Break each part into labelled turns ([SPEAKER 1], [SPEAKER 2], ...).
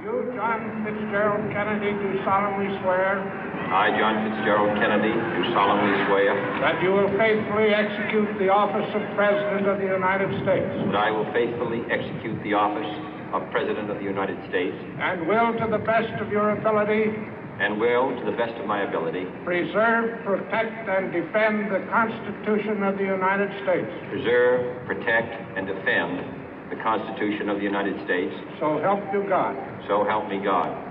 [SPEAKER 1] You, John Fitzgerald Kennedy, do solemnly swear.
[SPEAKER 2] I, John Fitzgerald Kennedy, do solemnly swear.
[SPEAKER 1] That you will faithfully execute the office of President of the United States.
[SPEAKER 2] That I will faithfully execute the office of President of the United States.
[SPEAKER 1] And will, to the best of your ability.
[SPEAKER 2] And will, to the best of my ability.
[SPEAKER 1] Preserve, protect, and defend the Constitution of the United States.
[SPEAKER 2] Preserve, protect, and defend the Constitution of the United States.
[SPEAKER 1] So help you God.
[SPEAKER 2] So help me God.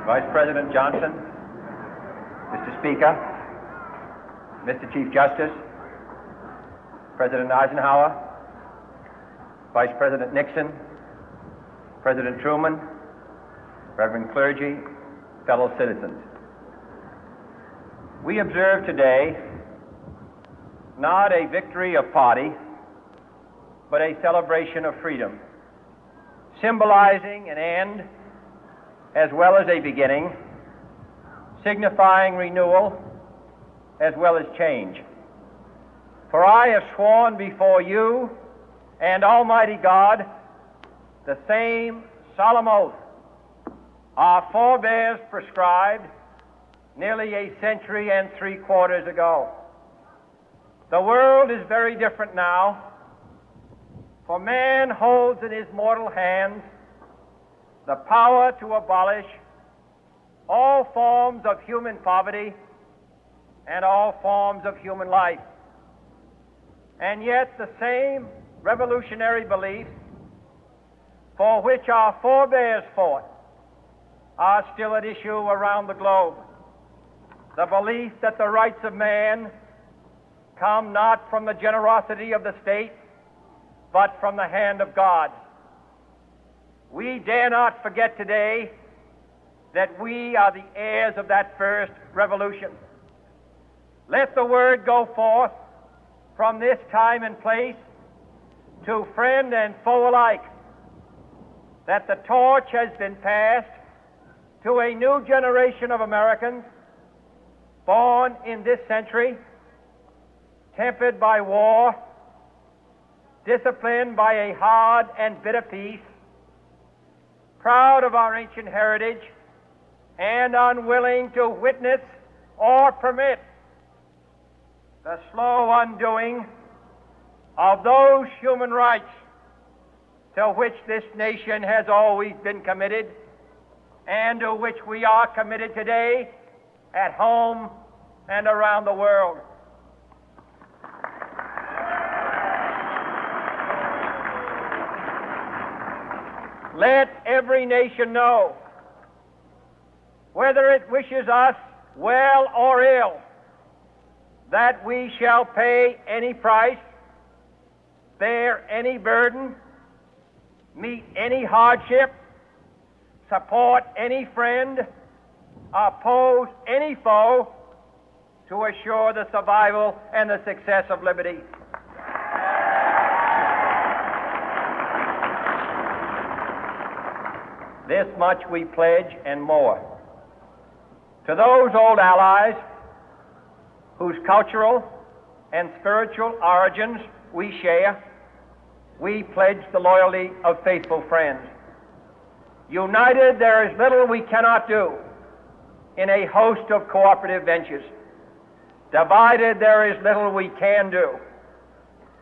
[SPEAKER 3] Vice President Johnson, Mr. Speaker, Mr. Chief Justice, President Eisenhower, Vice President Nixon, President Truman, Reverend clergy, fellow citizens. We observe today not a victory of party, but a celebration of freedom, symbolizing an end as well as a beginning, signifying renewal as well as change. For I have sworn before you and Almighty God the same solemn oath our forebears prescribed nearly a century and 3/4 ago. The world is very different now, for man holds in his mortal hands the power to abolish all forms of human poverty and all forms of human life. And yet the same revolutionary beliefs for which our forebears fought are still at issue around the globe. The belief that the rights of man come not from the generosity of the state, but from the hand of God. We dare not forget today that we are the heirs of that first revolution. Let the word go forth from this time and place to friend and foe alike that the torch has been passed to a new generation of Americans born in this century, tempered by war, disciplined by a hard and bitter peace, proud of our ancient heritage, and unwilling to witness or permit the slow undoing of those human rights to which this nation has always been committed and to which we are committed today at home and around the world. Let every nation know, whether it wishes us well or ill, that we shall pay any price, bear any burden, meet any hardship, support any friend, oppose any foe to assure the survival and the success of liberty. This much we pledge and more. To those old allies whose cultural and spiritual origins we share, we pledge the loyalty of faithful friends. United, there is little we cannot do in a host of cooperative ventures. Divided, there is little we can do,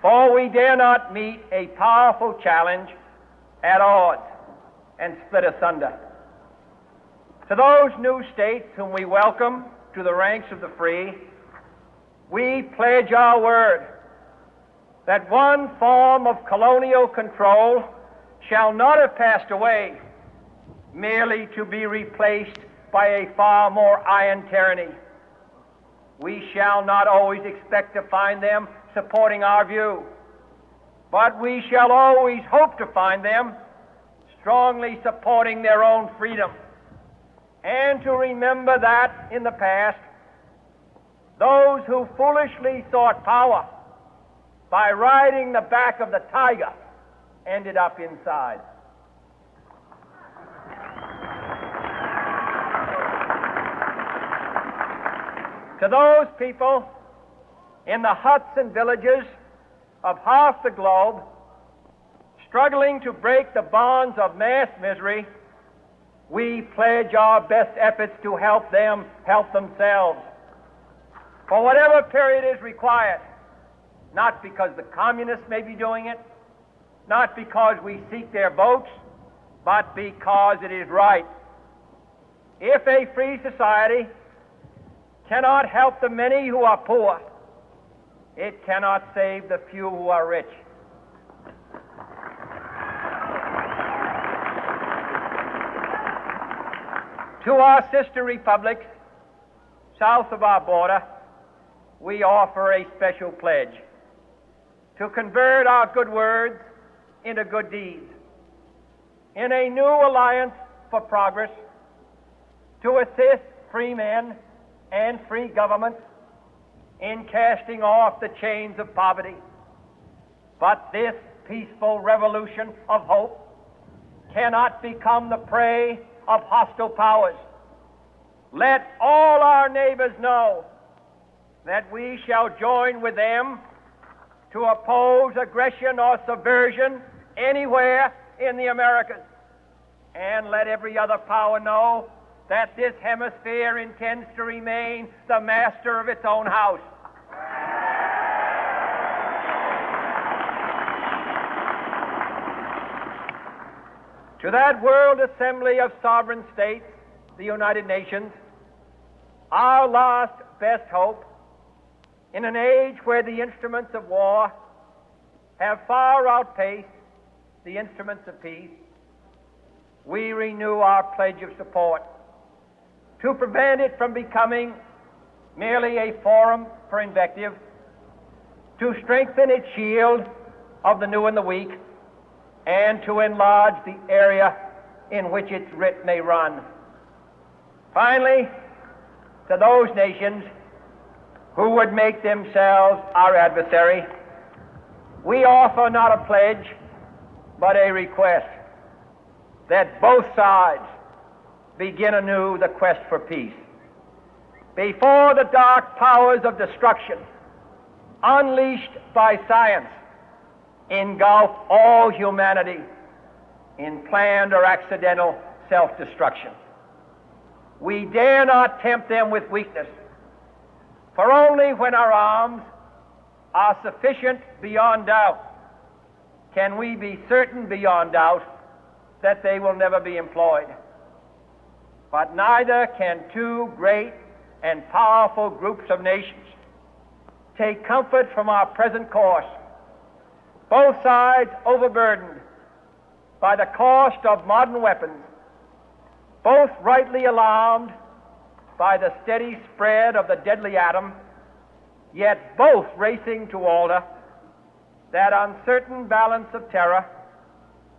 [SPEAKER 3] for we dare not meet a powerful challenge at odds and split asunder. To those new states whom we welcome to the ranks of the free, we pledge our word that one form of colonial control shall not have passed away, merely to be replaced by a far more iron tyranny. We shall not always expect to find them supporting our view, but we shall always hope to find them strongly supporting their own freedom, and to remember that in the past, those who foolishly sought power by riding the back of the tiger ended up inside. To those people in the huts and villages of half the globe struggling to break the bonds of mass misery, we pledge our best efforts to help them help themselves for whatever period is required, not because the communists may be doing it, not because we seek their votes, but because it is right. If a free society cannot help the many who are poor, it cannot save the few who are rich. To our sister republics south of our border, we offer a special pledge to convert our good words into good deeds, in a new alliance for progress, to assist free men and free governments in casting off the chains of poverty. But this peaceful revolution of hope cannot become the prey of hostile powers. Let all our neighbors know that we shall join with them to oppose aggression or subversion anywhere in the Americas. And let every other power know that this hemisphere intends to remain the master of its own house. To that World Assembly of Sovereign States, the United Nations, our last best hope, in an age where the instruments of war have far outpaced the instruments of peace, we renew our pledge of support to prevent it from becoming merely a forum for invective, to strengthen its shield of the new and the weak, and to enlarge the area in which its writ may run. Finally, to those nations who would make themselves our adversary, we offer not a pledge, but a request that both sides begin anew the quest for peace. Before the dark powers of destruction, unleashed by science, engulf all humanity in planned or accidental self-destruction, we dare not tempt them with weakness, for only when our arms are sufficient beyond doubt can we be certain beyond doubt that they will never be employed. But neither can two great and powerful groups of nations take comfort from our present course, both sides overburdened by the cost of modern weapons, both rightly alarmed by the steady spread of the deadly atom, yet both racing to alter that uncertain balance of terror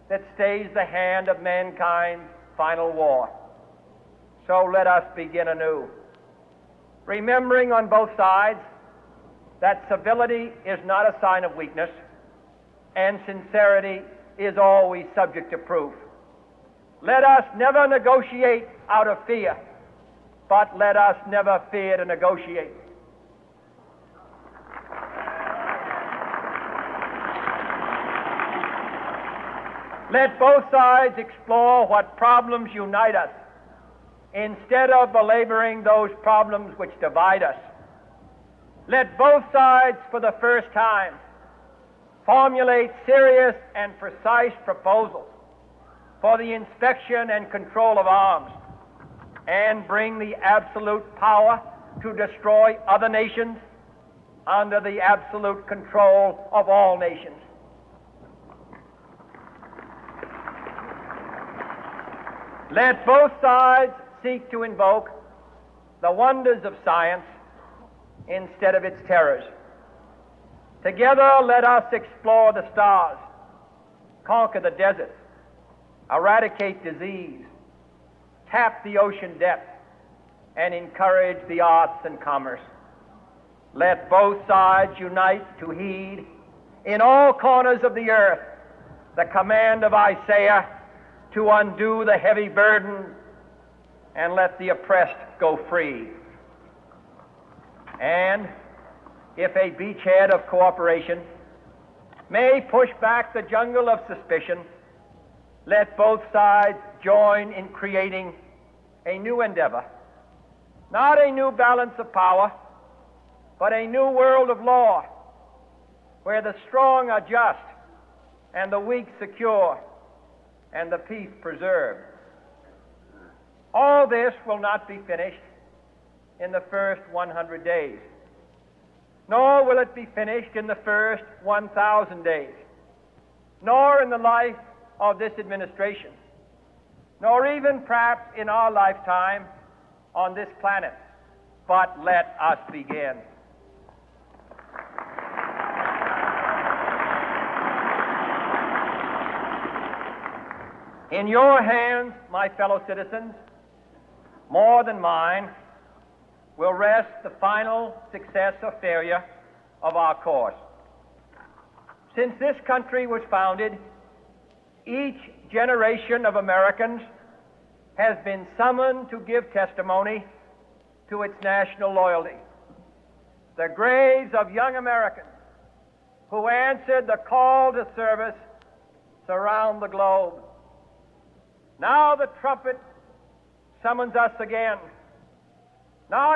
[SPEAKER 3] that stays the hand of mankind's final war. So let us begin anew, remembering on both sides that civility is not a sign of weakness, and sincerity is always subject to proof. Let us never negotiate out of fear, but let us never fear to negotiate. Let both sides explore what problems unite us, instead of belaboring those problems which divide us. Let both sides, for the first time, formulate serious and precise proposals for the inspection and control of arms, and bring the absolute power to destroy other nations under the absolute control of all nations. Let both sides seek to invoke the wonders of science instead of its terrors. Together, let us explore the stars, conquer the deserts, eradicate disease, tap the ocean depth, and encourage the arts and commerce. Let both sides unite to heed in all corners of the earth the command of Isaiah to undo the heavy burden and let the oppressed go free. And if a beachhead of cooperation may push back the jungle of suspicion, let both sides join in creating a new endeavor, not a new balance of power, but a new world of law, where the strong are just and the weak secure and the peace preserved. All this will not be finished in the first 100 days, nor will it be finished in the first 1,000 days, nor in the life of this administration, nor even perhaps in our lifetime on this planet. But let us begin. In your hands, my fellow citizens, more than mine, will rest the final success or failure of our course. Since this country was founded, each generation of Americans has been summoned to give testimony to its national loyalty. The graves of young Americans who answered the call to service surround the globe. Now the trumpet summons us again. Now